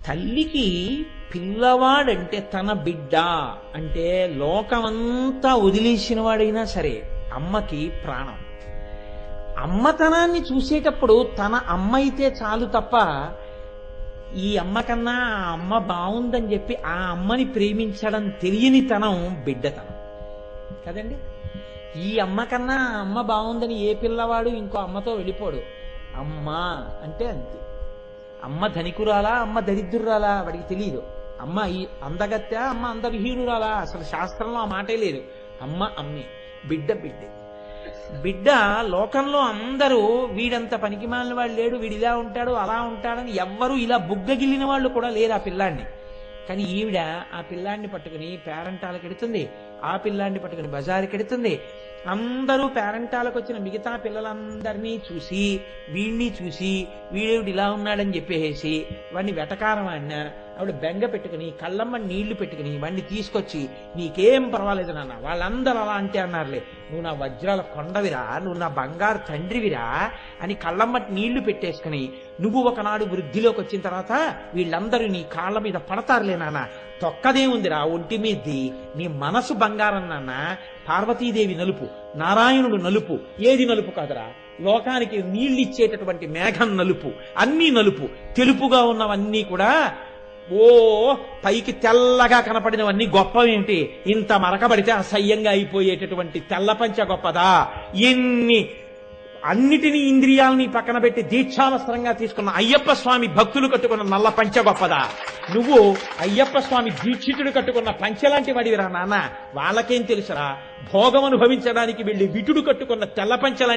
తల్లికి పిల్లవాడంటే తన బిడ్డ అంటే లోకమంతా వదిలేసిన వాడైనా సరే అమ్మకి ప్రాణం. అమ్మతనాన్ని చూసేటప్పుడు తన అమ్మ అయితే చాలు తప్ప ఈ అమ్మ కన్నా ఆ అమ్మ బాగుందని చెప్పి ఆ అమ్మని ప్రేమించడం తెలియని తనం బిడ్డతనం కదండి. ఈ అమ్మ కన్నా ఆ అమ్మ బాగుందని ఏ పిల్లవాడు ఇంకో అమ్మతో వెళ్ళిపోడు. అమ్మ అంటే అంతే. అమ్మ ధనికురాలా అమ్మ దరిద్రురాలా వాడికి తెలియదు. అమ్మ అందగత్య అమ్మ అందవిహీనురాలా అసలు శాస్త్రంలో ఆ మాటే లేదు. అమ్మ అమ్మే, బిడ్డ బిడ్డే. బిడ్డ లోకంలో అందరూ వీడంత పనికిమాలిన వాడు లేడు, వీడు ఇలా ఉంటాడు అలా ఉంటాడని ఎవ్వరూ ఇలా బుగ్గగిల్లిన వాళ్ళు కూడా లేరు ఆ పిల్లాన్ని. కానీ ఈవిడ ఆ పిల్లాన్ని పట్టుకుని పేరంటాలకు ఎడుతుంది, ఆ పిల్లాన్ని పట్టుకుని బజారుకి ఎడుతుంది. అందరూ పేరంటాలకు వచ్చిన మిగతా పిల్లలందరినీ చూసి వీడిని చూసి వీడేవిడు ఇలా ఉన్నాడని చెప్పేసి వాడిని వెటకారం ఆడినా ఆవిడ బెంగ పెట్టుకుని కళ్ళమ్మ నీళ్లు పెట్టుకుని వాడిని తీసుకొచ్చి నీకేం పర్వాలేదు నాన్న, వాళ్ళందరూ అలా అంటే అన్నారులే, నువ్వు నా వజ్రాల కొండవిరా, నువ్వు నా బంగారు తండ్రివిరా అని కళ్ళమ్మ నీళ్లు పెట్టేసుకుని నువ్వు ఒకనాడు వృద్ధిలోకి వచ్చిన తర్వాత వీళ్ళందరూ నీ కాళ్ళ మీద పడతారులే నాన్న, తొక్కదే ఉందిరా ఒంటి మీద్ది, నీ మనసు బంగారం నాన్న, పార్వతీదేవి నలుపు, నారాయణుడు నలుపు, ఏది నలుపు కాదురా, లోకానికి నీళ్ళిచ్చేటటువంటి మేఘం నలుపు, అన్నీ నలుపు, తెలుపుగా ఉన్నవన్నీ కూడా ఓ పైకి తెల్లగా కనపడినవన్నీ గొప్పవేంటి, ఇంత మరకబడితే అసహ్యంగా అయిపోయేటటువంటి తెల్ల పంచ గొప్పదా, ఎన్ని అన్నిటినీ ఇంద్రియాలని పక్కన పెట్టి దీక్షావస్త్రంగా తీసుకున్న అయ్యప్ప స్వామి భక్తులు కట్టుకున్న నల్ల పంచ గొప్పదా, నువ్వు అయ్యప్ప స్వామి దీక్షితుడు కట్టుకున్న పంచలాంటి వాడివిరా నాన్న, వాళ్ళకేం తెలుసురా, భోగం అనుభవించడానికి వెళ్ళి విటుడు కట్టుకున్న తెల్ల పంచలాంటి